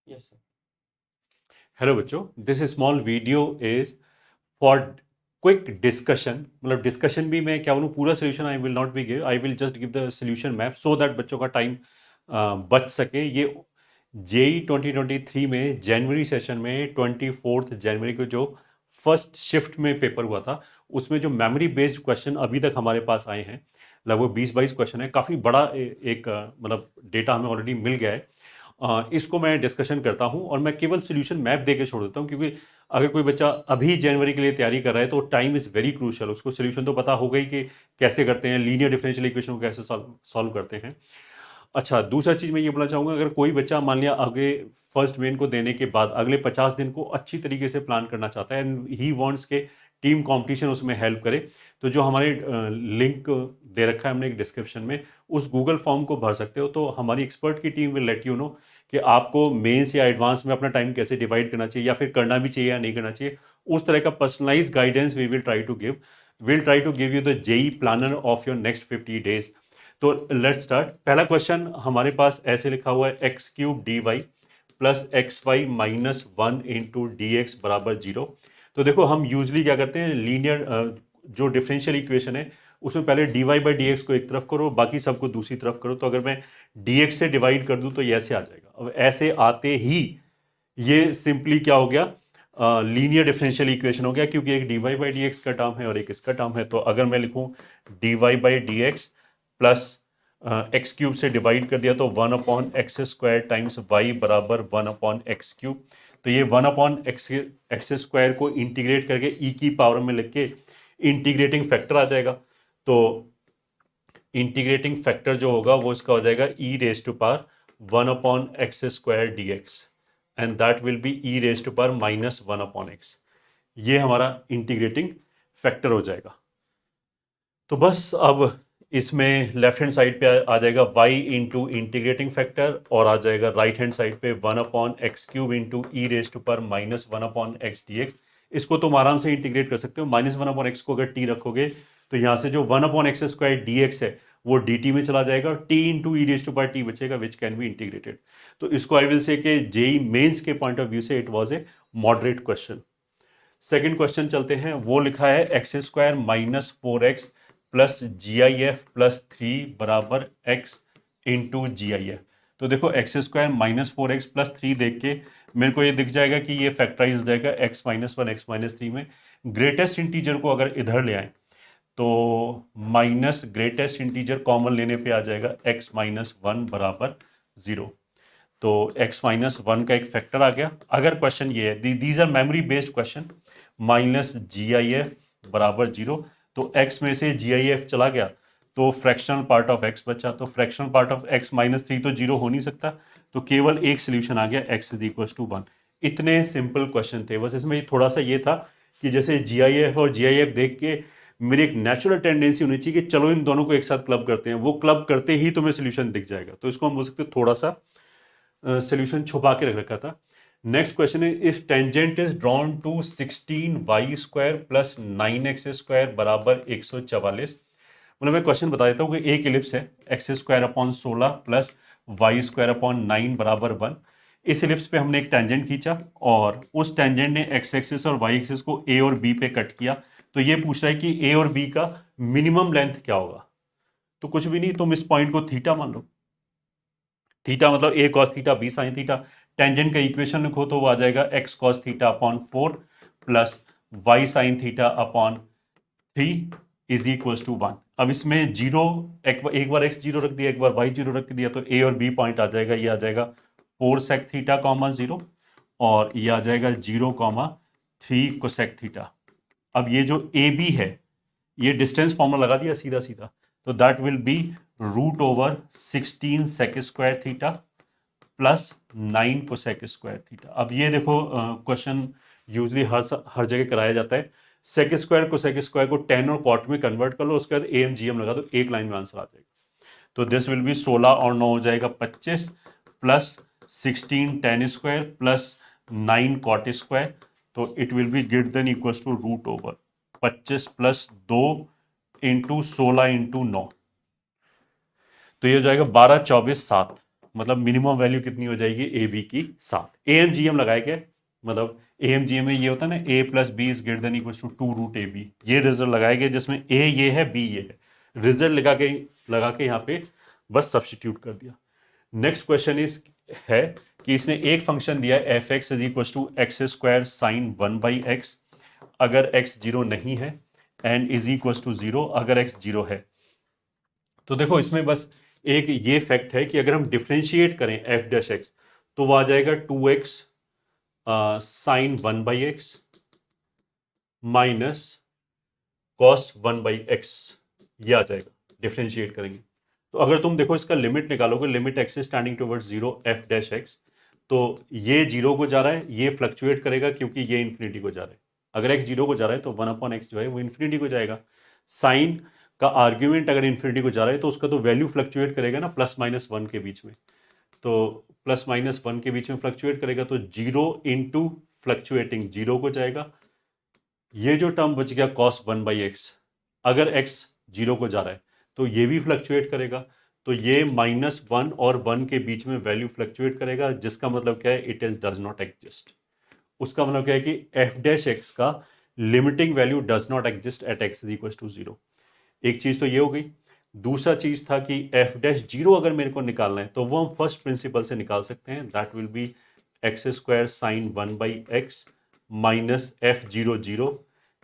Yes sir. Hello बच्चों, this small video is for quick discussion. मतलब discussion भी मैं क्या बोलूँ, पूरा solution I will not be give, I will just give the solution map so that बच्चों का टाइम बच सके। ये जेई 2023 में जनवरी सेशन में 24 जनवरी को जो फर्स्ट शिफ्ट में पेपर हुआ था, उसमें जो मेमोरी बेस्ड क्वेश्चन अभी तक हमारे पास आए हैं, लगभग 20-22 क्वेश्चन है। काफ़ी बड़ा एक मतलब डेटा हमें ऑलरेडी मिल गया है। इसको मैं डिस्कशन करता हूं और मैं केवल सोल्यूशन मैप देके छोड़ देता हूं, क्योंकि अगर कोई बच्चा अभी जनवरी के लिए तैयारी कर रहा है तो टाइम इज़ वेरी क्रूशियल। उसको सोल्यूशन तो पता होगा ही कि कैसे करते हैं, लीनियर डिफरेंशियल इक्वेशन को कैसे सॉल्व करते हैं। अच्छा, दूसरा चीज़ मैं ये बोलना चाहूँगा, अगर कोई बच्चा मान लिया आगे फर्स्ट मेन को देने के बाद अगले 50 दिन को अच्छी तरीके से प्लान करना चाहता है एंड ही वांट्स के टीम कंपटीशन उसमें हेल्प करे, तो जो हमारे लिंक दे रखा है हमने एक डिस्क्रिप्शन में, उस गूगल फॉर्म को भर सकते हो। तो हमारी एक्सपर्ट की team will let you know कि आपको मेंस या एडवांस में अपना टाइम कैसे डिवाइड करना चाहिए, या फिर करना भी चाहिए या नहीं करना चाहिए। उस तरह का personalize guidance we will try to give you the JEE planner of your next 50 days. तो लेट्स स्टार्ट। पहला क्वेश्चन हमारे पास ऐसे लिखा हुआ है, x cube d y plus x y minus one into d x बराबर जीरो। तो देखो, हम यूजली क्या करते हैं, लीनियर जो डिफरेंशियल इक्वेशन है उसमें पहले d y by d x को एक तरफ करो, बाकी सबको दूसरी तरफ करो। तो अगर मैं डी एक्स से डिवाइड कर दूं तो ये ऐसे आ जाएगा। अब ऐसे आते ही ये सिंपली क्या हो गया, लीनियर डिफरेंशियल इक्वेशन हो गया, क्योंकि एक d y by d x का टर्म है और एक इसका टर्म है। तो अगर मैं लिखूं d y by d x plus x cube से डिवाइड कर दिया तो one upon x square times y बराबर वन अपॉन एक्स क्यूब। तो ये वन अपॉन एक्स स्क्वायर को इंटीग्रेट करके ई की पावर में लिख के इंटीग्रेटिंग फैक्टर आ जाएगा। तो इंटीग्रेटिंग फैक्टर जो होगा वो इसका हो जाएगा e raise to power one upon x square d x, and that will be e raise to power minus one upon x. ये हमारा इंटीग्रेटिंग फैक्टर हो जाएगा। तो बस अब इसमें लेफ्ट हैंड साइड पे आ जाएगा y इंटू इंटीग्रेटिंग फैक्टर, और आ जाएगा राइट हैंड साइड पे one upon x cube into E raise to power minus one upon x d x. इसको तुम आराम से इंटीग्रेट कर सकते हो। माइनस वन अपॉन एक्स को अगर टी रखोगे तो यहाँ से जो one upon x square d x है वो डी टी में चला जाएगा, t into E raise to पर टी बचेगा विच कैन बी इंटीग्रेटेड। तो इसको आई विल से कि जेई मेन्स के पॉइंट ऑफ व्यू से it was a moderate question. Second question चलते हैं, वो लिखा है x square minus four x plus g आई एफ प्लस थ्री बराबर एक्स इंटू जी आई एफ। तो देखो, x square minus four x plus three देख के मेरे को ये दिख जाएगा कि ये फैक्टराइज हो जाएगा x minus one x minus three में। ग्रेटेस्ट इंटीजर को अगर इधर ले आए तो माइनस ग्रेटेस्ट इंटीजर कॉमन लेने पे आ जाएगा एक्स माइनस वन बराबर जीरो। तो x माइनस वन का एक फैक्टर आ गया। अगर क्वेश्चन ये है, these are memory based question, minus G I F बराबर जीरो, तो x में से जी आई एफ चला गया तो फ्रैक्शनल पार्ट ऑफ x बचा। तो fractional part of x minus three तो जीरो हो नहीं सकता, तो केवल एक सोल्यूशन आ गया, x is equal to one. इतने सिंपल क्वेश्चन थे। बस इसमें थोड़ा सा ये था कि जैसे जी आई एफ और जी आई एफ देख के मेरी एक नेचुरल टेंडेंसी होनी चाहिए कि चलो इन दोनों को एक साथ क्लब करते हैं, वो क्लब करते ही तुम्हें सोल्यूशन दिख जाएगा। तो इसको हम बोल सकते थोड़ा सा सोल्यूशन छुपा के रख रखा था। नेक्स्ट क्वेश्चन है, if tangent is drawn to 16 y square plus 9x square बराबर 144। मतलब मैं क्वेश्चन बता देता हूँ कि एक इलिप्स है, x square upon 16 plus y square upon 9 बराबर 1। इस इलिप्स पे हमने एक टेंजेंट खींचा और उस टेंजेंट ने एक्स एक्सिस और वाई एक्सिस को ए और बी पे कट किया। तो ये पूछ रहा है कि ए और बी का मिनिमम लेंथ क्या होगा। तो कुछ भी नहीं, तुम इस पॉइंट को थीटा मान लो। थीटा मतलब a cos theta b sine theta. Tangent का इक्वेशन लिखो तो वो आ जाएगा x cos theta upon four plus y sine theta upon three is equal to one. अब इसमें जीरो, एक बार एक्स जीरो रख दिया, एक बार वाई जीरो रख दिया, तो ए और बी पॉइंट आ जाएगा। ये आ जाएगा four sec theta comma zero, और ये आ जाएगा zero comma three cosec theta. अब ये जो ए बी है, ये डिस्टेंस फॉर्मूला लगा दिया सीधा सीधा, तो that will be root over 16 sec square theta plus 9 cosec square theta. अब ये देखो, क्वेश्चन यूजली हर जगह कराया जाता है। सेक स्क्वायर कोसेक स्क्वायर को टेन और क्वार्ट में कन्वर्ट कर लो, उसके बाद ए एम जी एम लगा दो, एक लाइन में आंसर आ जाएगा। तो दिस विल बी 16 और 9 हो जाएगा 25 प्लस 16 ten square plus 9 cot square. तो it will be greater than equals to root over 25 plus 2 into 16 into 9। तो ये हो जाएगा 12 24 7 मतलब मिनिमम वैल्यू कितनी हो जाएगी ए बी की 7। ए एम जी एम लगाए गए, मतलब ए एम जी एम में ये होता है ना a plus b is greater than equal to 2√ab, ये रिजल्ट लगाए गए जिसमें ए ये है बी ये है, रिजल्ट लगा के यहाँ पे बस सब्सटीट्यूट कर दिया। नेक्स्ट क्वेश्चन इज है कि इसने एक फंक्शन दिया है f x is equal to x square sine 1/x, अगर x 0 नहीं है, एंड इज इक्वल टू 0 अगर x 0 है। तो देखो इसमें बस एक ये फैक्ट है कि अगर हम डिफ्रेंशिएट करें एफ डैश एक्स तो वो आ जाएगा 2x sign 1/x minus cos 1/x, ये आ जाएगा डिफ्रेंशिएट करेंगे। तो अगर तुम देखो इसका लिमिट निकालोगे, limit x standing towards 0 F dash x, तो ये 0 को जा रहा है, ये फ्लक्चुएट करेगा क्योंकि ये इन्फिनिटी को जा रहा है। अगर x 0 को जा रहा है तो 1/x जो है वो इन्फिनिटी को जाएगा। साइन का आर्ग्यूमेंट अगर इन्फिनिटी को जा रहा है तो उसका तो वैल्यू फ्लक्चुएट करेगा ना प्लस माइनस 1 के बीच में, तो प्लस माइनस 1 के बीच में फ्लक्चुएट करेगा, तो 0 इंटू फ्लक्चुएटिंग 0 को जाएगा। ये जो टर्म बच गया कॉस 1/x, अगर x 0 को जा रहा है तो ये भी फ्लक्चुएट करेगा, तो ये -1 और 1 के बीच में वैल्यू फ्लक्चुएट करेगा, जिसका मतलब क्या है, it is does not exist. उसका मतलब क्या है कि एफ डैश एक्स का limiting value does not exist at x is equal to 0। एक चीज तो ये हो गई। दूसरा चीज था कि एफ डैश 0 अगर मेरे को निकालना है तो वो हम फर्स्ट प्रिंसिपल से निकाल सकते हैं, that will B x square sine 1/x minus F 0 0,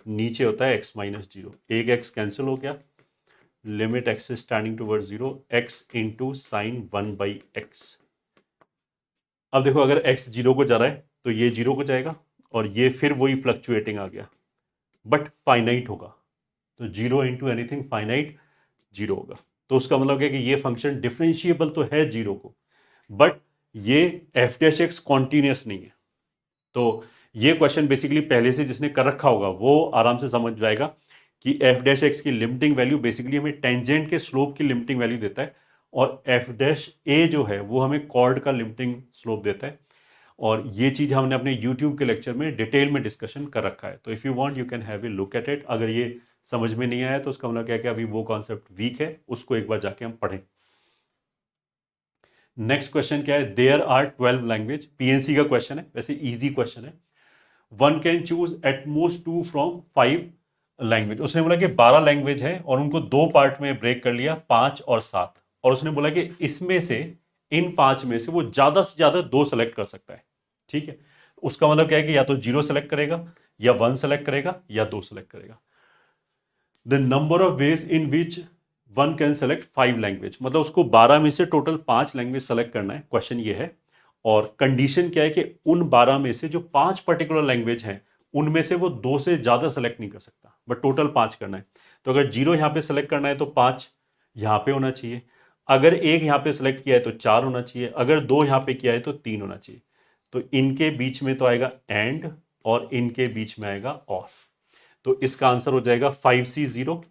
नीचे होता है x माइनस 0, एक x कैंसिल हो गया, limit x standing towards 0 x into sine 1/x। अब देखो अगर x 0 को जा रहा है तो ये 0 को जाएगा और ये फिर वही फ्लक्चुएटिंग आ गया, बट फाइनाइट होगा, तो 0 इंटू एनीथिंग फाइनाइट 0 होगा। तो उसका मतलब क्या है कि ये फंक्शन डिफरेंशिएबल तो है 0 को, बट ये एफ डैश एक्स कॉन्टिन्यूस नहीं है। तो ये क्वेश्चन बेसिकली पहले से जिसने कर रखा होगा वो आराम से समझ जाएगा कि एफ डैश एक्स की लिमिटिंग वैल्यू बेसिकली हमें टेंजेंट के स्लोप की लिमिटिंग वैल्यू देता है, और एफ डैश ए जो है वो हमें कॉर्ड का लिमिटिंग स्लोप देता है। और ये चीज हमने अपने यूट्यूब के लेक्चर में डिटेल में डिस्कशन कर रखा है, तो if you want you can have a look at it. अगर ये समझ में नहीं आया तो उसका मतलब क्या है कि अभी वो कॉन्सेप्ट वीक है, उसको एक बार जाके हम पढ़ें। नेक्स्ट क्वेश्चन क्या है, देयर आर 12 लैंग्वेज, पीएनसी का क्वेश्चन है, वैसे इजी क्वेश्चन है। One can choose at most 2 from 5 language. उसने बोला कि 12 लैंग्वेज है और उनको 2 पार्ट में ब्रेक कर लिया, 5 और 7, और उसने बोला कि इसमें से इन 5 में से वो ज्यादा से ज्यादा 2 सेलेक्ट कर सकता है। ठीक है, उसका मतलब क्या है कि या तो 0 सेलेक्ट करेगा, या 1 सेलेक्ट करेगा, या 2 सेलेक्ट करेगा। The number of ways in which one can select 5 language, मतलब उसको 12 में से टोटल 5 लैंग्वेज सेलेक्ट करना है, क्वेश्चन ये है। और कंडीशन क्या है कि उन 12 में से जो 5 पर्टिकुलर लैंग्वेज हैं उनमें से वो 2 से ज्यादा सेलेक्ट नहीं कर सकता, बट टोटल 5 करना है। तो अगर 0 यहां पे सेलेक्ट करना है तो 5 यहां पे होना चाहिए, अगर 1 यहां पे सेलेक्ट किया है तो 4 होना चाहिए, अगर 2 यहां पे किया है तो 3 होना चाहिए। तो इनके बीच में तो आएगा एंड, और इनके बीच में आएगा और। तो इसका आंसर हो जाएगा 5C0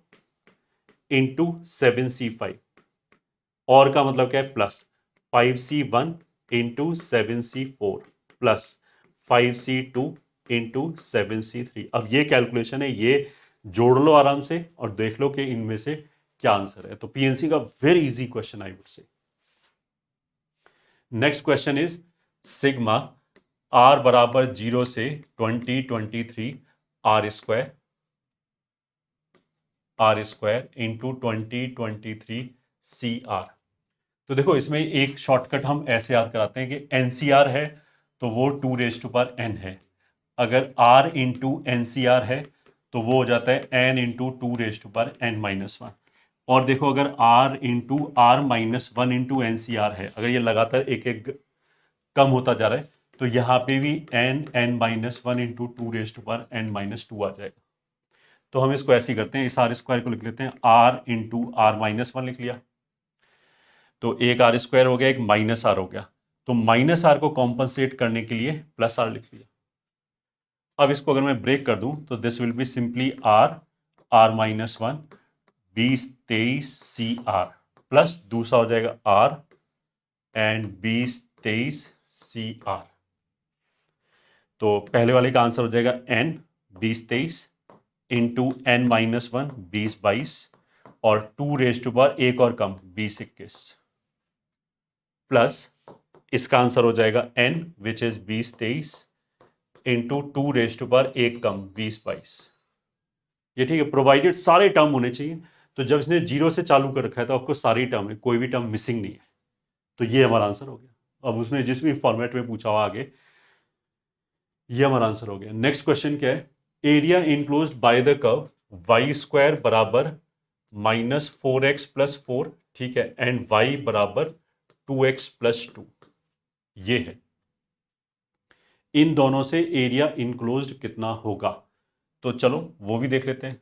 इंटू 7C5, और का मतलब क्या है plus 5C1 into 7C4 plus 5C2 into 7C3। अब ये कैलकुलेशन है, ये जोड़ लो आराम से और देख लो कि इनमें से क्या आंसर है। तो पीएनसी का very easy question I would say. Next question is sigma r बराबर 0 से 2023 r square into 2023 C r. तो देखो इसमें एक शॉर्टकट हम ऐसे याद कराते हैं कि एनसीआर है तो वो 2n है, अगर r इंटू एनसीआर है तो वो हो जाता है n इंटू 2n-1। और देखो अगर r into r-1 into NCR है, अगर ये लगातार एक एक कम होता जा रहा है तो यहाँ पे भी n-1 इंटू 2n-2 आ जाएगा। तो हम इसको ऐसे ही करते हैं, इस आर स्क्वायर को लिख लेते हैं r इंटू r-1 लिख लिया, तो एक आर स्क्वायर हो गया, एक माइनस आर हो गया, तो माइनस आर को कॉम्पनसेट करने के लिए प्लस आर लिख लिया। अब इसको अगर मैं ब्रेक कर दूं तो this will be simply r-1 2023 CR plus दूसरा हो जाएगा r एंड 2023 CR। तो पहले वाले का आंसर हो जाएगा n 2023 इंटू n-1 2022 और 2 रेज टू पावर एक और कम 2021 प्लस इसका आंसर हो जाएगा n which is 20 23 into 2 raise to power 1 कम 20 22। ये ठीक है, प्रोवाइडेड सारे टर्म होने चाहिए। तो जब इसने जीरो से चालू कर रखा है तो आपको सारी टर्म है, कोई भी टर्म मिसिंग नहीं है। तो ये हमारा आंसर हो गया। अब उसने जिस भी फॉर्मेट में पूछा हुआ आगे, ये हमारा आंसर हो गया। नेक्स्ट क्वेश्चन क्या है, area enclosed by the curve y square बराबर -4x+4, ठीक है, एंड y बराबर 2x+2, ये है। इन दोनों से एरिया इनक्लोज्ड कितना होगा? तो चलो वो भी देख लेते हैं।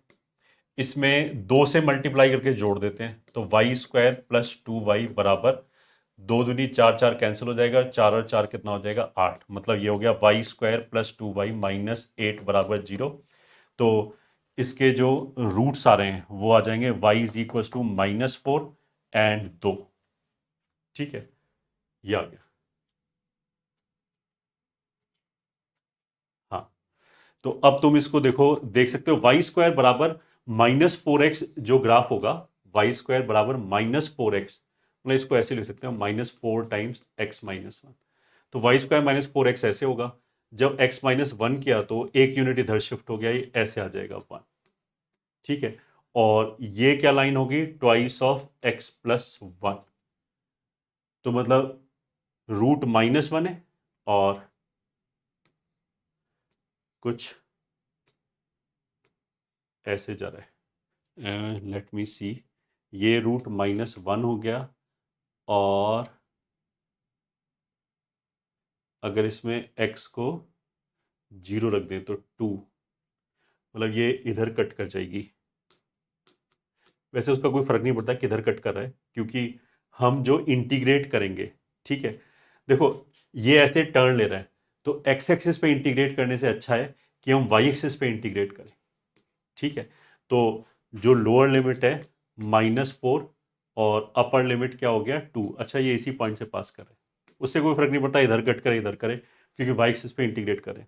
इसमें 2 से मल्टीप्लाई करके जोड़ देते हैं, तो y² + 2y बराबर 2 दूनी 4, 4 कैंसिल हो जाएगा, 4 और 4 कितना हो जाएगा 8। मतलब ये हो गया y² + 2y -8 बराबर 0। तो इसके जो रूट्स आ रहे हैं वो आ जाएंगे y = -4 एंड 2, ठीक है, ये आ गया। हाँ, तो अब तुम इसको देखो, देख सकते हो y² बराबर -4x जो ग्राफ होगा, y² बराबर -4x, मतलब इसको ऐसे लिख सकते हो -4 टाइम्स x - 1। तो y² -4x ऐसे होगा। जब x - 1 किया तो एक यूनिट इधर शिफ्ट हो गया, ये ऐसे आ जाएगा 1, ठीक है। और ये क्या लाइन होगी, ट्वाइस ऑफ x+1। तो मतलब रूट -1 है और कुछ ऐसे जा रहा है। लेट मी सी, ये रूट -1 हो गया, और अगर इसमें x को 0 रख दें तो 2, मतलब ये इधर कट कर जाएगी। वैसे उसका कोई फर्क नहीं पड़ता किधर कट कर रहा है, क्योंकि हम जो इंटीग्रेट करेंगे, ठीक है, देखो ये ऐसे टर्न ले रहा है, तो x एक्सिस पे इंटीग्रेट करने से अच्छा है कि हम y एक्सिस पे इंटीग्रेट करें, ठीक है। तो जो लोअर लिमिट है -4 और अपर लिमिट क्या हो गया 2। अच्छा, ये इसी पॉइंट से पास कर रहे हैं, उससे कोई फर्क नहीं पड़ता इधर कट करे इधर करे, क्योंकि y एक्सिस पे इंटीग्रेट करें।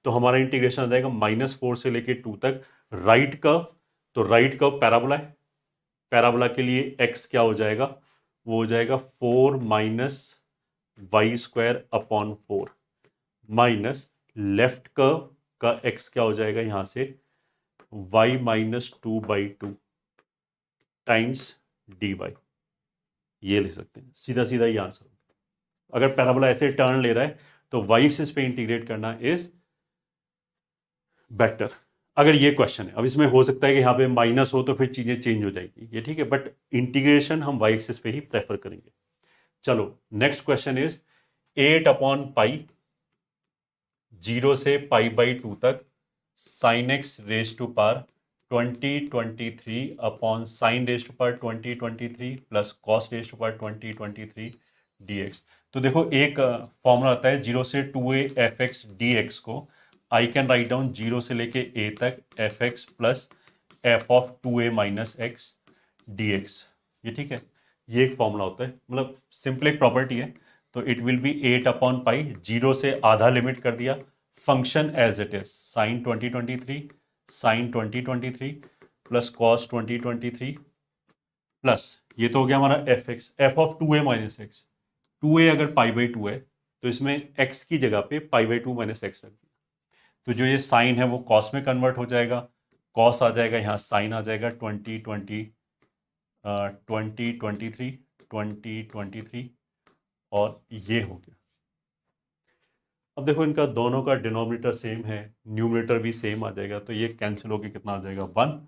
तो हमारा इंटीग्रेशन आ जाएगा -4 से लेके 2 तक। राइट कर्व, तो राइट कर्व पैराबोला है, पैराबोला के लिए x क्या हो जाएगा, वो हो जाएगा 4 - y²/4 माइनस लेफ्ट कर्व का x क्या हो जाएगा यहां से y -2/2 टाइम्स dy। ये ले सकते हैं, सीधा सीधा ये आंसर। अगर पैराबोला ऐसे टर्न ले रहा है तो y एक्सिस पे इंटीग्रेट करना इज बेटर। अगर ये क्वेश्चन है, अब इसमें हो सकता है कि यहाँ पे माइनस हो तो फिर चीजें चेंज हो जाएगी, ये ठीक है, बट इंटीग्रेशन हम y एक्सिस पे ही प्रेफर करेंगे। चलो नेक्स्ट क्वेश्चन इज 8/पाई 0 से π/2 तक sin x raise to power 2023/sin raise to power 2023 plus cos raise to power 2023 dx। तो देखो एक फॉर्मूला आता है 0 से 2a fx dx को आई कैन राइट डाउन 0 से लेके a तक fx plus f(2a - x dx), ये ठीक है, ये एक फॉर्मूला होता है, मतलब सिंपल एक प्रॉपर्टी है। तो इट विल बी 8/पाई, 0 से आधा लिमिट कर दिया, function as it is sin 2023 plus cos 2023 plus ये तो हो गया हमारा f(2a - x)। 2a अगर π/2 है तो इसमें x की जगह पे π/2 - x रख दिया, तो जो ये साइन है वो कॉस में कन्वर्ट हो जाएगा, कॉस आ जाएगा यहाँ, साइन आ जाएगा 2023 और ये हो गया। अब देखो इनका दोनों का डिनोमिनेटर सेम है, न्यूमरेटर भी सेम आ जाएगा, तो ये कैंसिल होकर कितना आ जाएगा 1।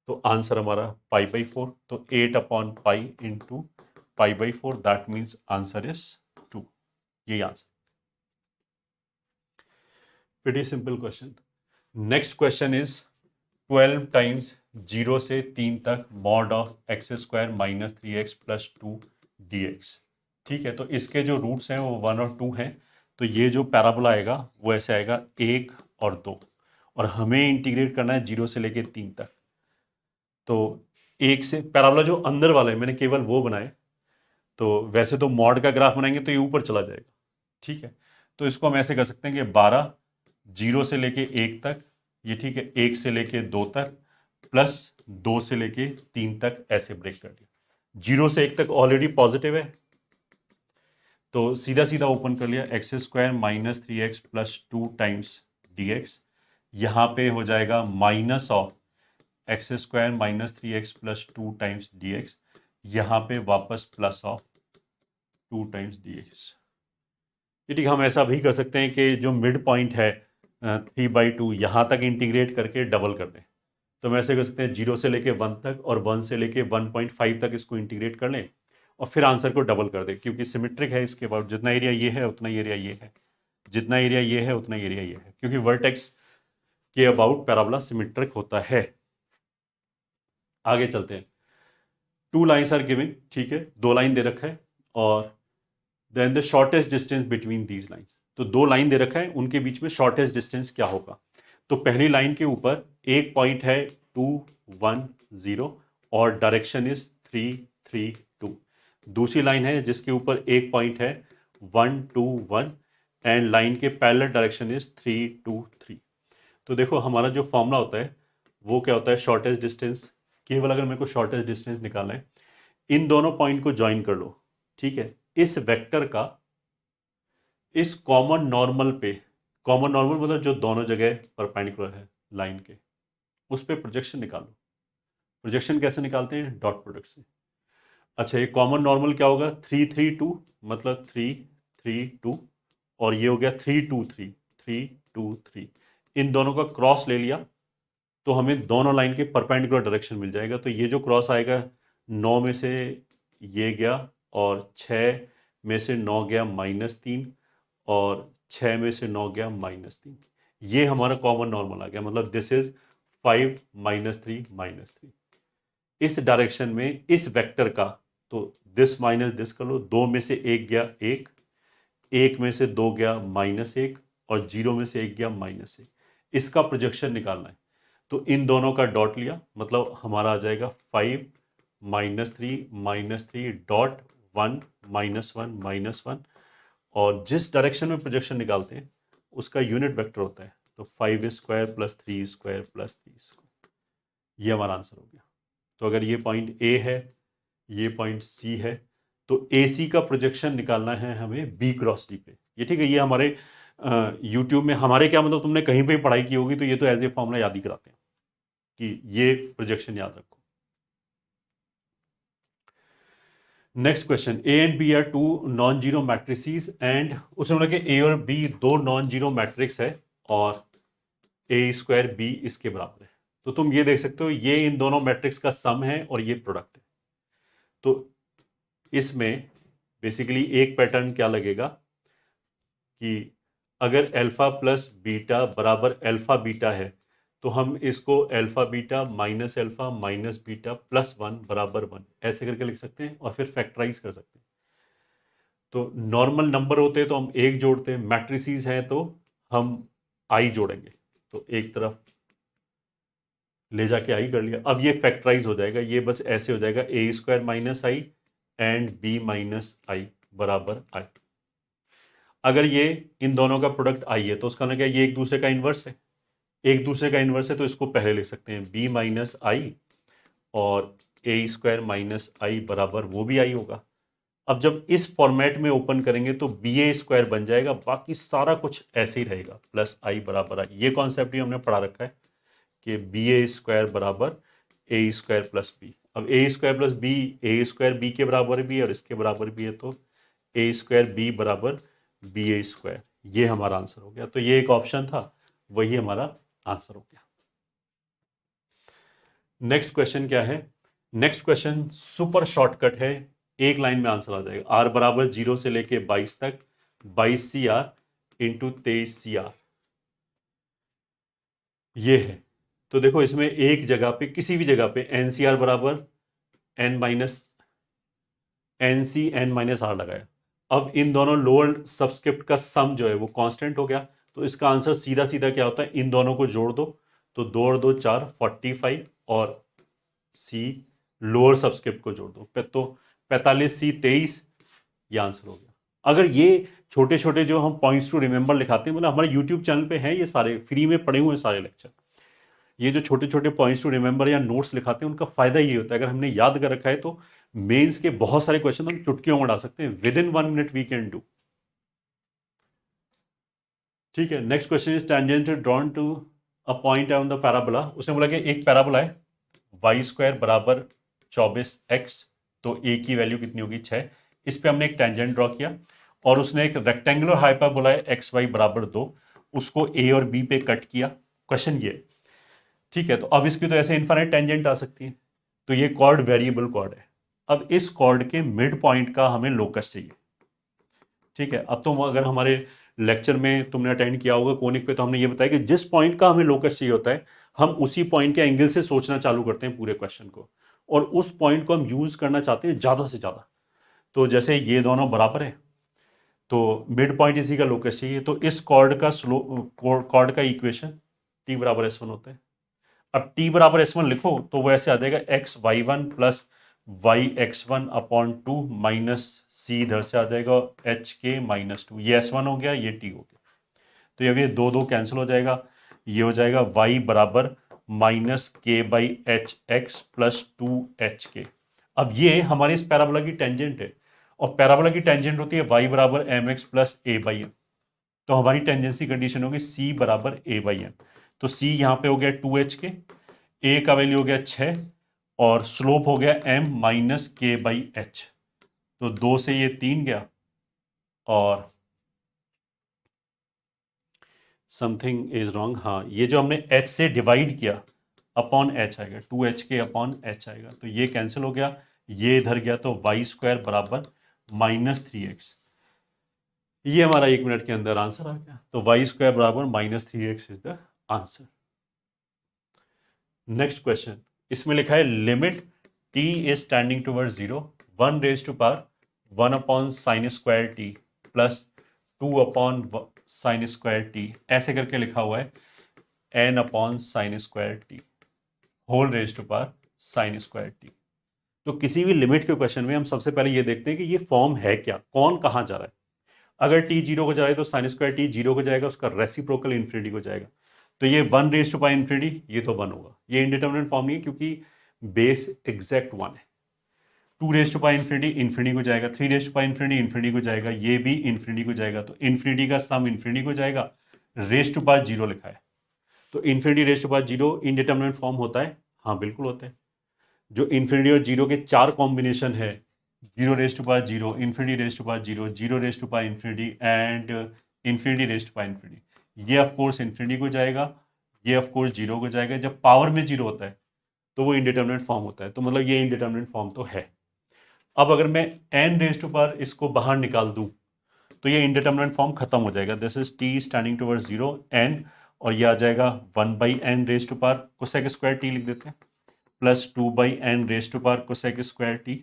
तो आंसर हमारा π/4, तो 8/पाई into π/4, that means answer is 2। यही answer. Pretty simple question. Next question is 12 times 0 से 3 तक mod of x² - 3x + 2 dx, ठीक है। तो इसके जो रूट्स हैं वो 1 और 2 हैं, तो ये जो पैराबोला आएगा वो ऐसे आएगा 1 और 2, और हमें इंटीग्रेट करना है 0 से लेके 3 तक। तो एक से पैराबोला जो अंदर वाला है मैंने केवल वो बनाए, तो वैसे तो मॉड का ग्राफ बनाएंगे तो ये ऊपर चला जाएगा, ठीक है। तो इसको हम ऐसे कर सकते हैं कि 12 0 से लेके 1 तक, ये ठीक है, 1 से लेके 2 तक प्लस 2 से लेके 3 तक, ऐसे ब्रेक कर दिया। 0 से 1 तक ऑलरेडी पॉजिटिव है, तो सीधा सीधा ओपन कर लिया, x square minus 3x plus 2 times dx, यहाँ पे हो जाएगा minus of x square minus 3x plus 2 times dx, यहाँ पे वापस प्लस ऑफ 2 टाइम्स dx। ये ठीक, हम ऐसा भी कर सकते हैं कि जो मिड पॉइंट है 3/2 यहाँ तक इंटीग्रेट करके डबल कर दें। तो हम ऐसे कर सकते हैं 0 से लेके 1 तक और 1 से लेके 1.5 तक इसको इंटीग्रेट कर लें और फिर आंसर को डबल कर दें, क्योंकि सिमेट्रिक है। इसके बाद जितना एरिया ये है उतना एरिया ये है, जितना एरिया ये है उतना एरिया ये है, क्योंकि वर्टेक्स के अबाउट पैराबोला सिमेट्रिक होता है। आगे चलते हैं। 2 लाइन्स आर गिवन, ठीक है, 2 लाइन दे रखा है और then the shortest distance between these lines. तो 2 लाइन दे रखा है, उनके बीच में शॉर्टेस्ट डिस्टेंस क्या होगा। तो पहली लाइन के ऊपर एक पॉइंट है 2 1 0 और डायरेक्शन इज 3 3 2। दूसरी लाइन है जिसके ऊपर एक पॉइंट है 1 2 1 एंड लाइन के पैरेलल डायरेक्शन इज 3 2 3। तो देखो हमारा जो फॉर्मूला होता है वो क्या होता है, शॉर्टेस्ट डिस्टेंस। केवल अगर मेरे को शॉर्टेस्ट डिस्टेंस निकालना है, इन दोनों पॉइंट को ज्वाइन कर लो, ठीक है। इस वेक्टर का इस कॉमन नॉर्मल पे, कॉमन नॉर्मल मतलब जो दोनों जगह परपेंडिकुलर है लाइन के, उस पे प्रोजेक्शन निकालो। प्रोजेक्शन कैसे निकालते हैं, डॉट प्रोडक्ट से। अच्छा, ये कॉमन नॉर्मल क्या होगा, 3 3 2, मतलब 3 3 2 और ये हो गया 3 2 3 3 2 3। इन दोनों का क्रॉस ले लिया तो हमें दोनों लाइन के परपेंडिकुलर डायरेक्शन मिल जाएगा। तो ये जो क्रॉस आएगा 9 में से ये गया और 6 में से 9 गया -3 और 6 में से 9 गया -3। ये हमारा कॉमन नॉर्मल आ गया, मतलब दिस इज 5 -3 -3। इस डायरेक्शन में इस वेक्टर का, तो दिस माइनस दिस कर लो, 2 में से 1 गया 1, 1 में से 2 गया -1 और 0 में से 1 गया -1। इसका प्रोजेक्शन निकालना है। तो इन दोनों का डॉट लिया, मतलब हमारा आ जाएगा 5 -3 डॉट 1 -1 -1। और जिस डायरेक्शन में प्रोजेक्शन निकालते हैं उसका यूनिट वेक्टर होता है, तो 5 square plus 3 square plus 3 square. ये हमारा आंसर हो गया। तो अगर ये पॉइंट ए है, ये पॉइंट सी है, तो ए सी का प्रोजेक्शन निकालना है हमें बी क्रॉस डी पे। ये ठीक है, ये हमारे यूट्यूब में, हमारे क्या मतलब तुमने कहीं पे पढ़ाई की होगी, तो ये तो एज ए फॉर्मूला याद ही कराते हैं कि ये प्रोजेक्शन याद रखो। Next question, A and B are 2 non zero matrices and उसने बोला कि ए और बी 2 नॉन जीरो मैट्रिक्स है और ए स्क्वायर बी इसके बराबर है। तो तुम ये देख सकते हो, ये इन दोनों मैट्रिक्स का सम है और ये प्रोडक्ट है। तो इसमें बेसिकली एक पैटर्न क्या लगेगा कि अगर अल्फा प्लस बीटा बराबर अल्फा बीटा है तो हम इसको alpha beta minus alpha minus beta plus 1 बराबर 1 ऐसे करके लिख सकते हैं और फिर फैक्टराइज कर सकते हैं। तो नॉर्मल नंबर होते हैं तो हम एक जोड़ते हैं, मैट्रिसेस हैं तो हम आई जोड़ेंगे। तो एक तरफ ले जाके आई कर लिया। अब ये फैक्टराइज हो जाएगा, ये बस ऐसे हो जाएगा A square minus I and B minus I बराबर आई। अगर ये इन दोनों का प्रोडक्ट आई है तो उसका मतलब क्या, ये एक दूसरे का इन्वर्स है। एक दूसरे का इन्वर्स है तो इसको पहले लिख सकते हैं बी माइनस आई और ए स्क्वायर माइनस आई बराबर वो भी आई होगा। अब जब इस फॉर्मेट में ओपन करेंगे तो बी ए स्क्वायर बन जाएगा, बाकी सारा कुछ ऐसे ही रहेगा, प्लस आई बराबर आई। ये कॉन्सेप्ट भी हमने पढ़ा रखा है कि बी ए स्क्वायर बराबर ए स्क्वायर प्लस बी। अब A square plus B, A square B के बराबर भी है और इसके बराबर भी है, तो ए स्क्वायर बी बराबर बी ए स्क्वायर। ये हमारा आंसर हो गया। तो ये एक ऑप्शन था, वही हमारा आंसर हो गया। नेक्स्ट क्वेश्चन क्या है, नेक्स्ट क्वेश्चन सुपर शॉर्टकट है, एक लाइन में आंसर आ जाएगा। आर बराबर 0 से लेके 22 तक 22 C r into 23 C r, ये है। तो देखो इसमें एक जगह पे, किसी भी जगह पे एनसीआर बराबर n minus n C n minus r लगाया। अब इन दोनों लोअर सबस्क्रिप्ट का सम जो है वो कांस्टेंट हो गया। तो इसका आंसर सीधा सीधा क्या होता है, इन दोनों को जोड़ दो, तो 2 और 2 4 45 और सी लोअर सबस्क्रिप्ट को जोड़ दो तो 45 सी 23, ये आंसर हो गया। अगर ये छोटे छोटे जो हम पॉइंट्स टू रिमेंबर लिखाते हैं, मतलब हमारे यूट्यूब चैनल पे हैं ये सारे फ्री में पढ़े हुए सारे लेक्चर, ये जो छोटे छोटे पॉइंट्स टू रिमेंबर या नोट्स लिखाते हैं उनका फायदा ये होता है, अगर हमने याद कर रखा है तो मेंस के बहुत सारे क्वेश्चन हम चुटकियों में उड़ा सकते हैं, within 1 minute we can do. ठीक है, next question is tangent drawn to a point on the parabola. उसने बोला कि एक पैराबोला है वाई स्क्वायर बराबर 24x, तो ए की वैल्यू कितनी होगी 6। इस पे हमने एक टेंजेंट ड्रॉ किया और उसने एक रेक्टेंगुलर हाइपरबोला है एक्स वाई बराबर 2, उसको ए और बी पे कट किया। क्वेश्चन ये, ठीक है, तो अब इसकी तो ऐसे इनफाइनाइट टेंजेंट आ सकती है, तो ये कॉर्ड वेरिएबल कॉर्ड है। अब इस कॉर्ड के मिड पॉइंट का हमें लोकस चाहिए। ठीक है, अब तो अगर हमारे लेक्चर में तुमने अटेंड किया होगा कोनिक पे, तो हमने ये बताया कि जिस पॉइंट का हमें लोकस चाहिए होता है, हम उसी पॉइंट के एंगल से सोचना चालू करते हैं पूरे क्वेश्चन को, और उस पॉइंट को हम यूज करना चाहते हैं ज्यादा से ज्यादा। तो जैसे ये दोनों बराबर है, तो मिड पॉइंट इसी का लोकस चाहिए, तो इस कॉर्ड का कॉर्ड का इक्वेशन टी बराबर एस वन होता है। अब टी बराबर एस वन लिखो तो वो ऐसे आ जाएगा X Y one plus Y X one upon two minus C इधर से आ जाएगा एच के माइनस टू, ये एस वन हो गया, ये टी हो गया। तो अब ये दो दो कैंसिल हो जाएगा, ये हो जाएगा वाई बराबर माइनस के by H x plus two H के। अब ये हमारे इस पैराबोला की टेंजेंट है, और पैराबोला की टेंजेंट होती है वाई बराबर m x plus a by m. तो हमारी टेंजेंसी कंडीशन होगी सी बराबर ए बाई एम। तो सी यहाँ पे हो गया 2h के, ए का वैल्यू हो गया 6, और स्लोप हो गया m माइनस के बाई एच। तो 2 से ये 3 गया, और समथिंग इज रॉन्ग, हाँ ये जो हमने h से डिवाइड किया अपॉन h आएगा, 2h के अपॉन h आएगा, तो ये कैंसिल हो गया, ये इधर गया, तो वाई स्क्वायर बराबर -3x। ये हमारा 1 मिनट के अंदर आंसर आ गया। तो वाई स्क्वायर बराबर -3x is the answer. Next question, इसमें लिखा है limit t is standing towards 0 1 raise to power 1 upon sine square t plus 2 upon sine square t, ऐसे करके लिखा हुआ है n upon sine square t whole raise to power sine square t. तो किसी भी लिमिट के क्वेश्चन में हम सबसे पहले ये देखते हैं कि ये फॉर्म है क्या, कौन कहाँ जा रहा है। अगर टी जीरो को जाए तो साइन स्क्वायर टी जीरो को जाएगा, उसका रेसिप्रोकल इन्फिनिटी को जाएगा। तो ये 1 रेज टू पाई इन्फिनिटी, ये तो 1 होगा। ये इंडिटरमिनेट फॉर्म नहीं है क्योंकि बेस एग्जैक्ट 1 है। 2 raise to pi infinity infinity को जाएगा, 3 raise to pi infinity infinity को जाएगा, ये भी इन्फिनिटी को जाएगा। तो इन्फिनिटी का सम इन्फिनिटी को जाएगा, रेज टू पावर जीरो लिखा है, तो infinity raise to power zero indeterminate form होता है, हाँ बिल्कुल होता है। जो इन्फिनिटी और जीरो के 4 कॉम्बिनेशन है, zero raise to power zero, infinity raise to power zero, zero raise to power infinity and infinity raise to power infinity, ये ऑफ कोर्स इन्फिनिटी को जाएगा, ये ऑफ कोर्स जीरो को जाएगा। जब पावर में जीरो होता है तो वो इंडिटरमिनेट फॉर्म होता है, तो मतलब ये इंडिटरमिनेट फॉर्म तो है। अब अगर मैं एन रेज टू पावर इसको बाहर निकाल दूं तो ये इंडिटरमिनेट फॉर्म खत्म हो जाएगा। This is t standing towards zero n, और ये आ जाएगा 1 by n raise to power cosec square t लिख देते हैं, plus 2 by n raise to power cosec square t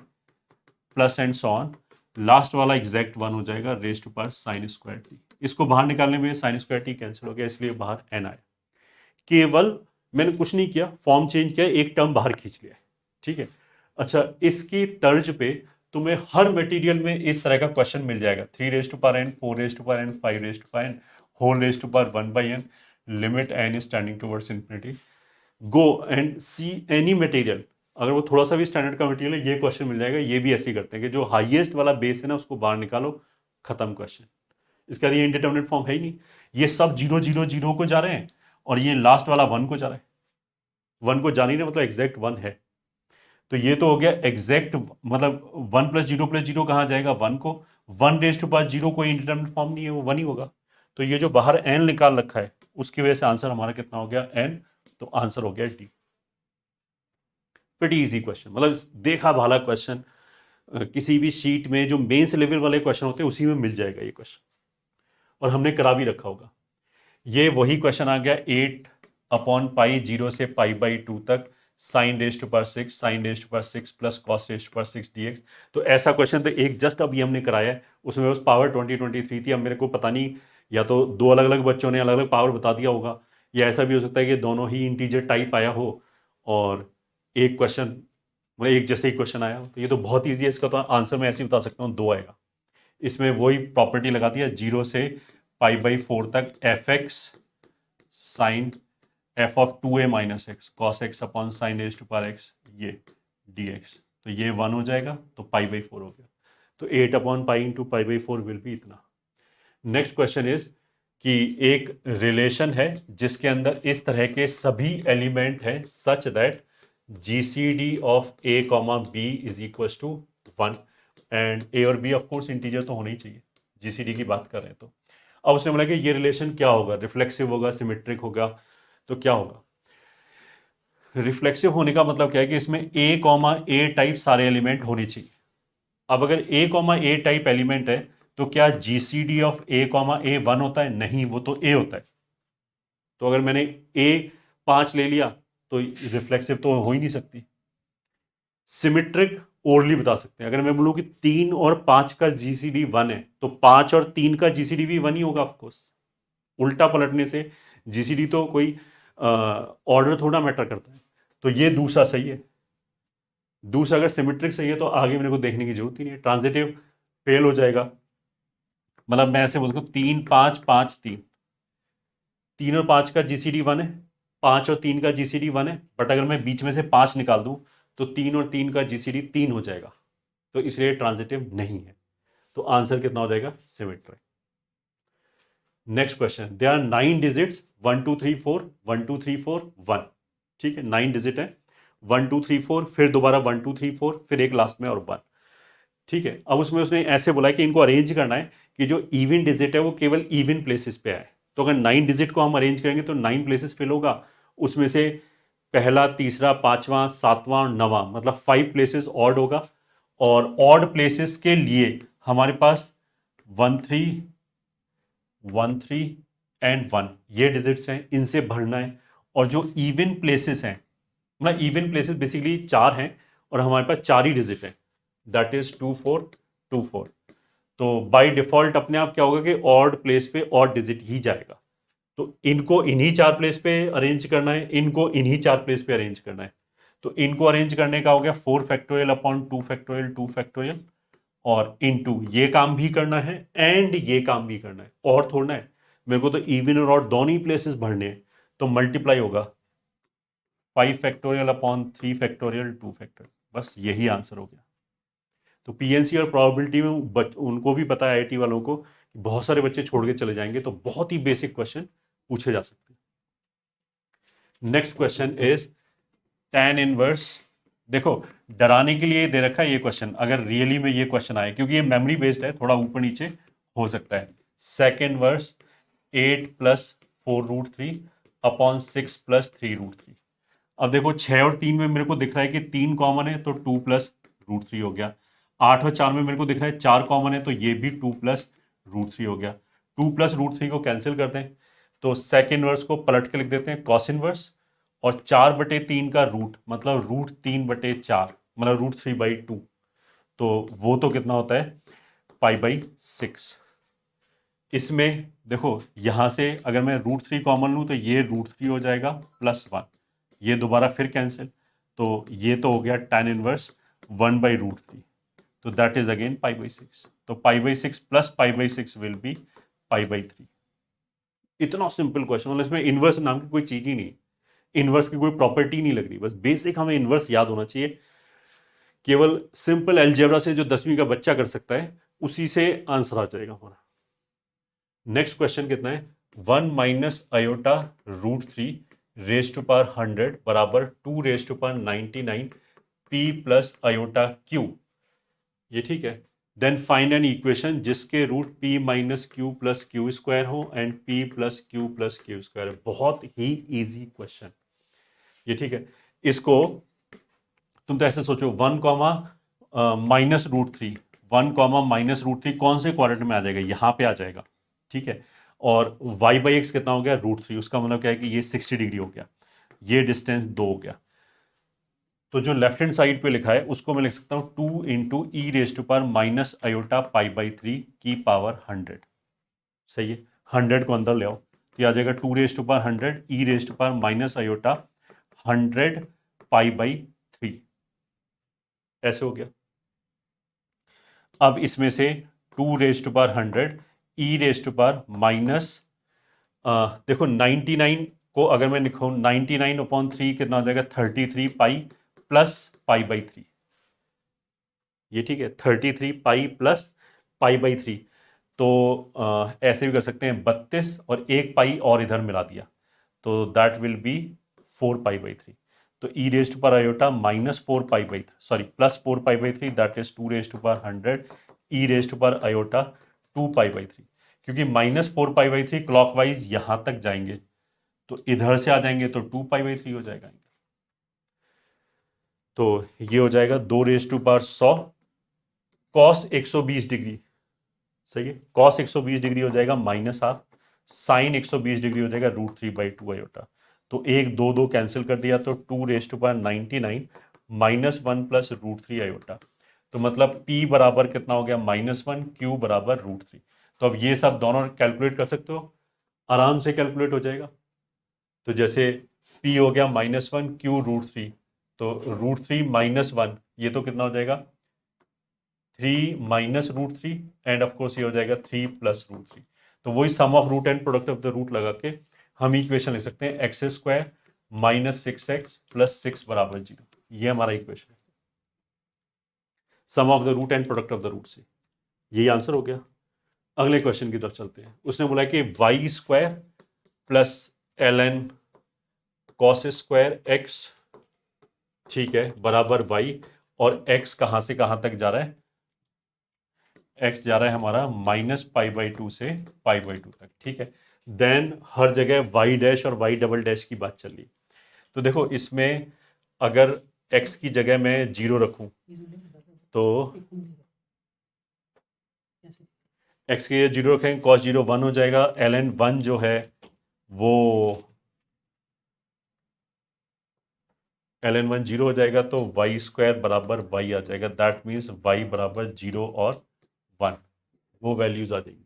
plus and so on. Last वाला एग्जैक्ट 1 हो जाएगा raise to power sine square t. इसको बाहर निकालने में साइन स्क्वायर टी कैंसिल हो गया, इसलिए बाहर एन आया। केवल मैंने कुछ नहीं किया, फॉर्म चेंज किया, एक टर्म बाहर खींच लिया, ठीक है। अच्छा, इसकी तर्ज पे तुम्हें हर मटेरियल में इस तरह का क्वेश्चन मिल जाएगा, 3 raise to power n, 4 raise to power n, 5 raise to power n, whole raise to power 1 by n, limit n is standing towards infinity, go and see any material. अगर वो थोड़ा सा भी स्टैंडर्ड का material है, ये question मिल जाएगा। ये भी ऐसे ही करते हैं कि जो हाईएस्ट वाला बेस है ना उसको बाहर निकालो, खत्म क्वेश्चन। इसके बाद ये इंडिटरमिनेट फॉर्म है ही नहीं, ये सब जीरो जीरो जीरो को जा रहे हैं, और ये लास्ट वाला 1 को जा रहा है। 1 को जानी ना, मतलब एग्जैक्ट 1 है। तो ये तो हो गया एग्जैक्ट, मतलब 1 प्लस जीरो कहाँ जाएगा 1 को, 1 रेज टू पावर जीरो कोई इंडिटरमिनेट फॉर्म नहीं है, वो 1 ही होगा। तो ये जो बाहर एन निकाल रखा है उसकी वजह से आंसर हमारा कितना हो गया एन, तो आंसर हो गया डी। प्रीटी इजी क्वेश्चन, मतलब देखा भाला क्वेश्चन, किसी भी शीट में जो मेंस लेवल वाले क्वेश्चन होते हैं उसी में मिल जाएगा ये क्वेश्चन, और हमने करा भी रखा होगा। ये वही क्वेश्चन आ गया 8 अपॉन पाई जीरो से पाई बाई 2 तक sine raise to power 6 sine raise to power 6 plus cos raise to power 6 dx। तो ऐसा क्वेश्चन तो एक जस्ट अभी हमने कराया है, उसमें बस पावर 2023 थी। अब मेरे को पता नहीं, या तो दो अलग अलग बच्चों ने अलग अलग पावर बता दिया होगा, या ऐसा भी हो सकता है कि दोनों ही इंटीजर टाइप आया हो और एक क्वेश्चन, मतलब एक जैसे ही क्वेश्चन आया हो। तो ये तो बहुत ईजी है, इसका तो आंसर मैं ऐसे ही बता सकता हूँ, 2 आएगा। इसमें वही प्रॉपर्टी लगा दिया, जीरो से पाई बाई 4 तक f x sine f of 2a minus x cos x upon sine raise to power x, ये dx। तो ये 1 हो जाएगा, तो π/4 हो गया। तो 8/π इंटू π/4 विल बी इतना। नेक्स्ट क्वेश्चन इज कि एक रिलेशन है जिसके अंदर इस तरह के सभी एलिमेंट हैं such that GCD of A comma B is equal to 1 and A और B ऑफ कोर्स इंटीजर तो होना ही चाहिए, GCD की बात कर रहे हैं तो। अब उसने बोला कि ये रिलेशन क्या होगा, रिफ्लेक्सिव होगा, सिमेट्रिक होगा, तो क्या होगा? रिफ्लेक्सिव होने का मतलब क्या है कि इसमें A कॉमा A टाइप सारे एलिमेंट होने चाहिए। अब अगर A comma A type element है तो क्या GCD of A comma A 1 होता है? नहीं, वो तो A होता है। तो अगर मैंने A 5 ले लिया तो रिफ्लेक्सिव तो हो ही नहीं सकती। सिमेट्रिक ओरली बता सकते हैं, अगर मैं बोलूं कि 3 और 5 का GCD 1 है तो 5 और 3 का GCD भी 1 ही होगा ऑफकोर्स। उल्टा पलटने से GCD तो कोई ऑर्डर थोड़ा मैटर करता है। तो ये दूसरा सही है। दूसरा अगर सिमेट्रिक सही है तो आगे मेरे को देखने की जरूरत ही नहीं है, ट्रांजिटिव फेल हो जाएगा। मतलब मैं ऐसे बोल सकता हूँ 3 5 5 3, 3 और 5 का GCD 1 है, 5 और 3 का GCD 1 है, बट अगर मैं बीच में से 5 निकाल दूं तो 3 और 3 का GCD 3 हो जाएगा, तो इसलिए ट्रांजिटिव नहीं है। तो आंसर कितना हो जाएगा? Symmetric. Next question, they are 9 digits 1 2 3 4 1 2 3 4 1। ठीक है, 9 डिजिट है, 1 2 3 4, फिर दोबारा 1 2 3 4, फिर एक लास्ट में और 1। ठीक है, अब उसमें उसने ऐसे बोला कि इनको अरेंज करना है कि जो इवन डिजिट है वो केवल इवन प्लेसेस पे आए। तो अगर 9 डिजिट को हम अरेंज करेंगे तो 9 प्लेसेस फिल होगा, उसमें से पहला, तीसरा, पांचवा, सातवां और नवा, मतलब 5 प्लेसेस ऑड होगा। और ऑड प्लेसेस के लिए हमारे पास 1 3 1 3 एंड 1 ये डिजिट्स हैं, इनसे भरना है। और जो इवन प्लेसेस हैं, मतलब इवन प्लेसेस बेसिकली 4 हैं और हमारे पास 4 ही डिजिट है, दैट इज 2 4 2 4। तो बाय डिफॉल्ट अपने आप क्या होगा कि ऑड प्लेस पे ऑड डिजिट ही जाएगा। तो इनको इन्हीं 4 प्लेस पे अरेंज करना है, इनको इन्हीं 4 प्लेस पे अरेंज करना है। तो इनको अरेंज करने का हो गया 4 फैक्टोरियल अपॉन 2 फैक्टोरियल 2 फैक्टोरियल, और इनटू ये काम भी करना है एंड ये काम भी करना है, और थोड़ा है मेरे को तो इवन और ऑड दोनों ही प्लेसेस भरने हैं। तो मल्टीप्लाई होगा 5 फैक्टोरियल अपॉन 3 फैक्टोरियल 2 फैक्टोरियल, बस यही आंसर हो गया। तो पीएनसी और प्रोबेबिलिटी में उनको भी पता है, आईआईटी वालों को, कि बहुत सारे बच्चे छोड़ के चले जाएंगे, तो बहुत ही बेसिक क्वेश्चन पूछे जा सकते हैं। Next question is tan inverse. देखो, डराने के लिए दे रखा है ये क्वेश्चन, अगर रियली में ये क्वेश्चन आए, क्योंकि ये मेमोरी बेस्ड है, थोड़ा ऊपर नीचे हो सकता है। सेकेंड वर्स 8 प्लस 4√3 अपॉन 6 प्लस 3√3। अब देखो 6 और 3 में मेरे को दिख रहा है कि 3 कॉमन है, तो 2 प्लस √3 हो गया। 8 और 4 में मेरे को दिख रहा है 4 कॉमन है, तो ये भी 2 प्लस √3 हो गया। 2 प्लस √3 को कैंसिल करते हैं, तो सेकेंड वर्स को पलट के लिख देते हैं कॉस इनवर्स, और 4/3 का रूट, मतलब √3/4, मतलब √3/2, तो वो तो कितना होता है? π/6। इसमें देखो यहां से अगर मैं √3 कॉमन लूं तो ये √3 हो जाएगा +1, ये दोबारा फिर कैंसिल, तो ये तो हो गया tan इनवर्स 1/√3, तो दैट इज अगेन π/6। तो π/6 प्लस π/6 विल बी π/3। इतना सिंपल क्वेश्चन, मतलब इसमें इनवर्स नाम की कोई चीज ही नहीं, इनवर्स की कोई प्रॉपर्टी नहीं लग रही, बस बेसिक हमें इनवर्स याद होना चाहिए। केवल सिंपल अलजेब्रा से जो 10वीं का बच्चा कर सकता है उसी से आंसर आ जाएगा हमारा। नेक्स्ट क्वेश्चन कितना है? 1 minus iota √3 raise to power 100 बराबर 2 raise to power 99 P plus iota Q. ये ठीक है। देन फाइंड एन इक्वेशन जिसके root p minus Q plus Q square हो and p plus Q square. बहुत ही इजी क्वेश्चन, ये ठीक है। इसको तुम तो ऐसे सोचो 1 कॉमा -√3, 1 कॉमा -√3 कौन से क्वाड्रेंट में आ जाएगा? यहाँ पे आ जाएगा, ठीक है। और y/x कितना हो गया? √3, उसका मतलब क्या है कि ये 60 डिग्री हो गया, ये डिस्टेंस 2 हो गया। तो जो लेफ्ट हैंड साइड पे लिखा है उसको मैं लिख सकता हूँ 2 into E raise to power minus iota π/3 की पावर 100। सही है, 100 को अंदर ले आओ तो आ जाएगा 2 raise to power 100 E raise to power minus iota 100 π/3, ऐसे हो गया। अब इसमें से 2 raise to power 100 E raise to power minus, देखो 99 को अगर मैं लिखूँ 99/3 कितना हो जाएगा? 33 पाई प्लस π/3। ये ठीक है, 33 पाई प्लस पाई बाई 3। तो ऐसे भी कर सकते हैं 32 और एक पाई और इधर मिला दिया, तो that will be 4 pi by 3। तो E raise to power iota minus 4 pi by, sorry plus 4 pi by 3, that is 2 raise to power 100 E raise to power iota 2 pi by 3। क्योंकि माइनस 4 पाई बाई 3 क्लॉकवाइज यहां तक जाएंगे, तो इधर से आ जाएंगे तो 2 पाई बाई 3 हो जाएगा। तो ये हो जाएगा 2 raise to power 100 cos 120 degree, सही है, कॉस 120 डिग्री हो जाएगा माइनस हाफ, साइन 120 डिग्री हो जाएगा √3/2 आयोटा। तो एक दो दो कैंसिल कर दिया, तो 2 raise to power 99 minus 1 plus √3 iota. तो मतलब P बराबर कितना हो गया, -1, Q बराबर √3। तो अब ये सब दोनों कैलकुलेट कर सकते हो, आराम से कैलकुलेट हो जाएगा। तो जैसे P हो गया -1, Q √3, तो √3 -1, ये तो कितना हो जाएगा 3 माइनस √3, एंड ऑफ कोर्स ये हो जाएगा 3 प्लस √3। तो वही sum of root and product of the root लगा के हम इक्वेशन लिख सकते हैं x² माइनस 6x प्लस 6 बराबर 0। ये हमारा इक्वेशन है, sum of the root and product of the root से। यही आंसर हो गया। अगले क्वेश्चन की तरफ चलते हैं। उसने बोला कि y² plus ln cos square x, ठीक है, बराबर y, और x कहां से कहां तक जा रहा है, x जा रहा है हमारा -π/2 से π/2 तक, ठीक है। देन हर जगह y डैश और y डबल डैश की बात चल रही। तो देखो इसमें अगर x की जगह मैं 0 रखूं तो x की जगह 0 रखेंगे, cos 0 1 हो जाएगा, ln 1 जो है वो ln 1 0 हो जाएगा, तो y² बराबर y आ जाएगा। दैट मीन्स y बराबर 0 और 1, वो वैल्यूज आ जाएंगी।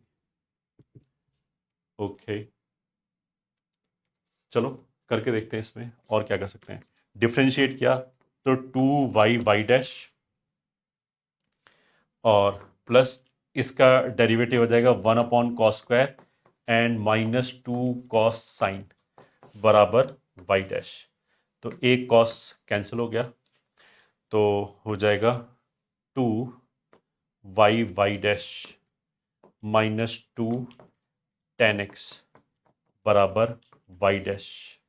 ओके चलो करके देखते हैं इसमें और क्या कर सकते हैं। डिफ्रेंशिएट किया तो 2y डैश और प्लस इसका डेरिवेटिव हो जाएगा 1/cos² एंड -2 cos साइन बराबर y डैश। तो एक cos कैंसिल हो गया, तो हो जाएगा 2y डैश -2 tan x बराबर y डैश।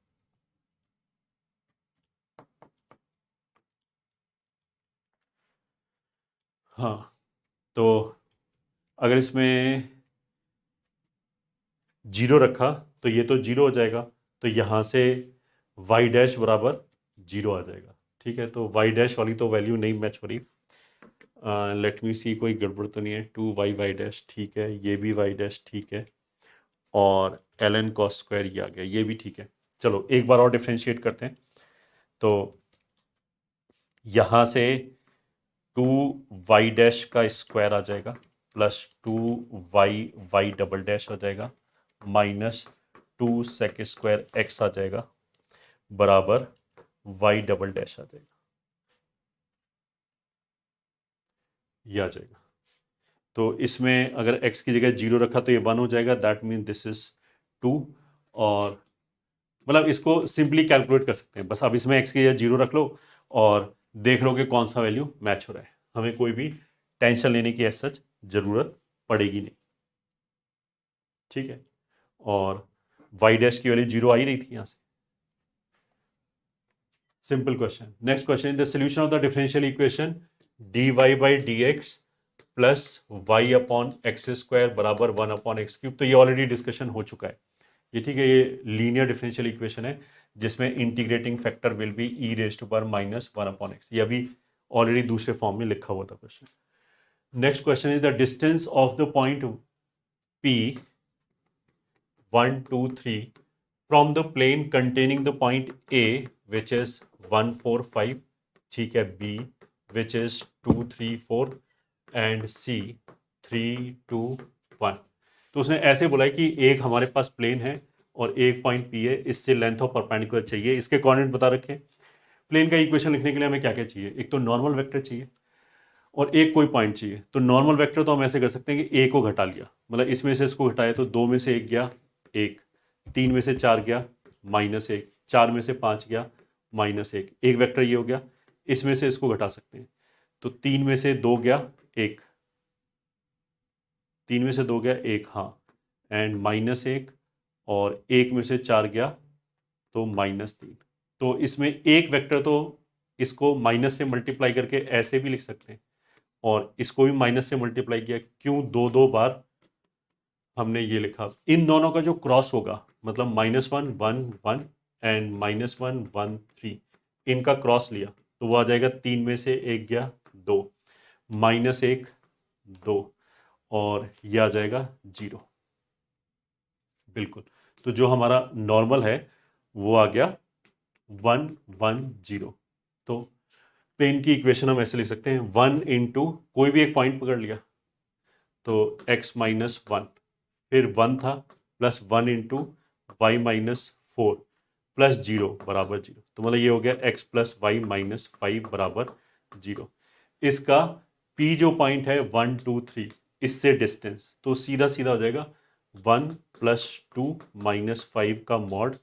हाँ, तो अगर इसमें 0 रखा तो ये तो 0 हो जाएगा, तो यहाँ से y डैश बराबर 0 आ जाएगा, ठीक है। तो y डैश वाली तो वैल्यू नहीं मैच हो रही। लेट मी सी, कोई गड़बड़ तो नहीं है। 2y डैश ठीक है, ये भी y डैश ठीक है, और ln cos स्क्वायर ये आ गया, ये भी ठीक है। चलो एक बार और डिफ्रेंशिएट करते हैं। तो यहाँ से 2y डैश का स्क्वायर आ जाएगा प्लस 2y डबल डैश आ जाएगा माइनस 2 sec स्क्वायर x आ जाएगा बराबर y डबल डैश आ जाएगा, ये आ जाएगा। तो इसमें अगर x की जगह 0 रखा तो ये 1 हो जाएगा, दैट मीन दिस इज 2। और मतलब इसको सिंपली कैलकुलेट कर सकते हैं, बस अब इसमें x की जगह 0 रख लो और देख लो कि कौन सा वैल्यू मैच हो रहा है। हमें कोई भी टेंशन लेने की एज सच जरूरत पड़ेगी नहीं, ठीक है। और y डैश की वैल्यू 0 आ ही रही थी यहाँ से। Simple question. Next question, the solution of the differential equation dy/dx plus y/x² बराबर 1/x³ तो ये ऑलरेडी डिस्कशन हो चुका है, ये ठीक है। ये लीनियर डिफरेंशियल इक्वेशन है जिसमें integrating factor will be e raise to power -1/x। ये अभी ऑलरेडी दूसरे फॉर्म में लिखा हुआ था question. Next question is the distance of the point P 1 2 3 from the plane containing the point A which is 1 4 5, ठीक है, B which is 2 3 4 and C 3 2 1। तो उसने ऐसे बोला है कि एक हमारे पास प्लेन है और एक पॉइंट P है, इससे लेंथ ऑफ परपेंडिकुलर चाहिए, इसके कोऑर्डिनेट बता रखे। प्लेन का इक्वेशन लिखने के लिए हमें क्या क्या चाहिए, एक तो नॉर्मल वेक्टर चाहिए और एक कोई पॉइंट चाहिए। तो नॉर्मल वेक्टर तो हम ऐसे कर सकते हैं कि ए को घटा लिया, मतलब इसमें से इसको घटाया तो 2 में से 1 गया 1, 3 में से 4 गया -1, 4 में से 5 गया -1, एक वेक्टर ये हो गया। इसमें से इसको घटा सकते हैं, तो 3 में से 2 गया 1, 3 में से 2 गया 1, हाँ, एंड -1, और 1 में से 4 गया तो -3। तो इसमें एक वेक्टर तो इसको माइनस से मल्टीप्लाई करके ऐसे भी लिख सकते हैं, और इसको भी माइनस से मल्टीप्लाई किया, क्यों 2 बार हमने ये लिखा। इन दोनों का जो क्रॉस होगा, मतलब -1 1 1 एंड -1 1 3, इनका क्रॉस लिया तो वो आ जाएगा 3 में से 1 गया 2, -1 2, और ये आ जाएगा 0। बिल्कुल, तो जो हमारा नॉर्मल है वो आ गया 1 1 0। तो प्लेन की इक्वेशन हम ऐसे लिख सकते हैं, 1 इंटू कोई भी एक पॉइंट पकड़ लिया तो x -1, फिर 1 था, प्लस 1 इंटू वाई -4 प्लस 0 बराबर 0। तो मतलब ये हो गया x प्लस वाई -5 बराबर 0। इसका p जो पॉइंट है 1 2 3, इससे डिस्टेंस, तो सीधा सीधा हो जाएगा 1 प्लस 2 -5 का मॉड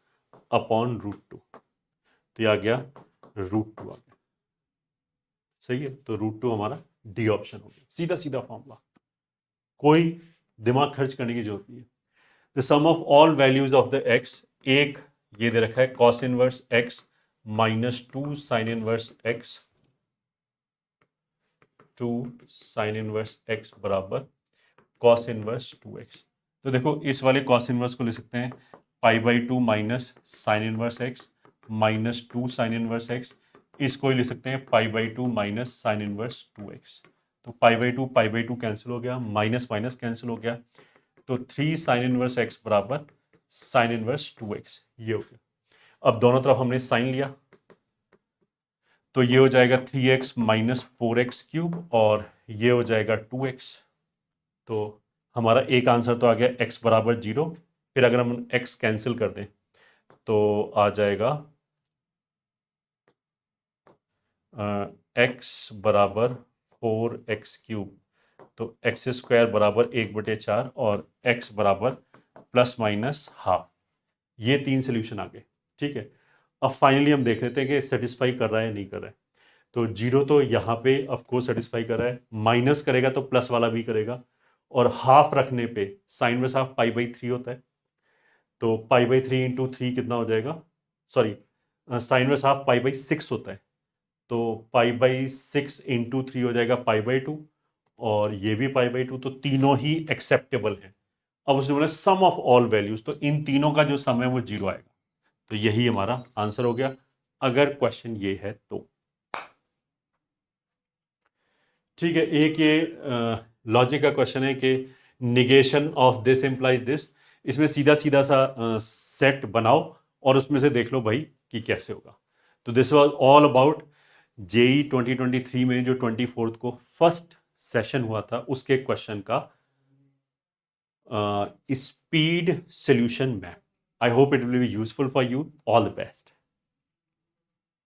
अपॉन √2। तो ये आ गया √2 आ गया। सही है, तो √2 हमारा डी ऑप्शन हो गया। सीधा सीधा फॉर्मूला, कोई दिमाग खर्च करने की जरूरत नहीं है। The sum of all values of the x, एक ये दे रखा है cos inverse x -2 sine inverse x, 2 sine inverse x बराबर कॉस इनवर्स 2x। तो देखो इस वाले कॉस इनवर्स को ले सकते हैं π/2 minus sine inverse x -2 sine inverse X, इसको ही ले सकते हैं π/2 माइनस साइन इनवर्स 2x। तो π/2 कैंसिल हो गया, माइनस माइनस कैंसिल हो गया, तो 3 साइन इनवर्स एक्स बराबर साइन इनवर्स 2x, ये हो गया। अब दोनों तरफ हमने साइन लिया, तो ये हो जाएगा 3x माइनस 4x क्यूब, और ये हो जाएगा 2x। तो हमारा एक आंसर तो आ गया x बराबर 0। फिर अगर हम x कैंसिल कर दें तो आ जाएगा x बराबर 4x क्यूब, तो एक्स स्क्वायर बराबर 1/4, और x बराबर प्लस माइनस हाफ। ये 3 सोल्यूशन आ गए। ठीक है, अब फाइनली हम देख लेते हैं कि सेटिस्फाई कर रहा है नहीं कर रहा है। तो 0 तो यहाँ पे ऑफकोर्स सेटिस्फाई कर रहा है, माइनस करेगा तो प्लस वाला भी करेगा, और हाफ रखने पे साइन में हाफ π/3 होता है, तो π/3 इंटू 3 कितना हो जाएगा, सॉरी साइन में हाफ π/6 होता है, तो π/6 इंटू 3 हो जाएगा π/2, और ये भी π/2, तो तीनों ही एक्सेप्टेबल हैं। अब उसने बोला सम ऑफ ऑल वैल्यूज, तो इन तीनों का जो सम है वो 0 आएगा, तो यही हमारा आंसर हो गया अगर क्वेश्चन ये है तो। ठीक है, एक ये लॉजिक का क्वेश्चन है कि negation of this implies this, इसमें सीधा सीधा सा सेट बनाओ और उसमें से देख लो भाई कि कैसे होगा। तो this was all about JEE 2023 में जो 24 को फर्स्ट सेशन हुआ था उसके क्वेश्चन का speed solution map. I hope it will be useful for you. All the best.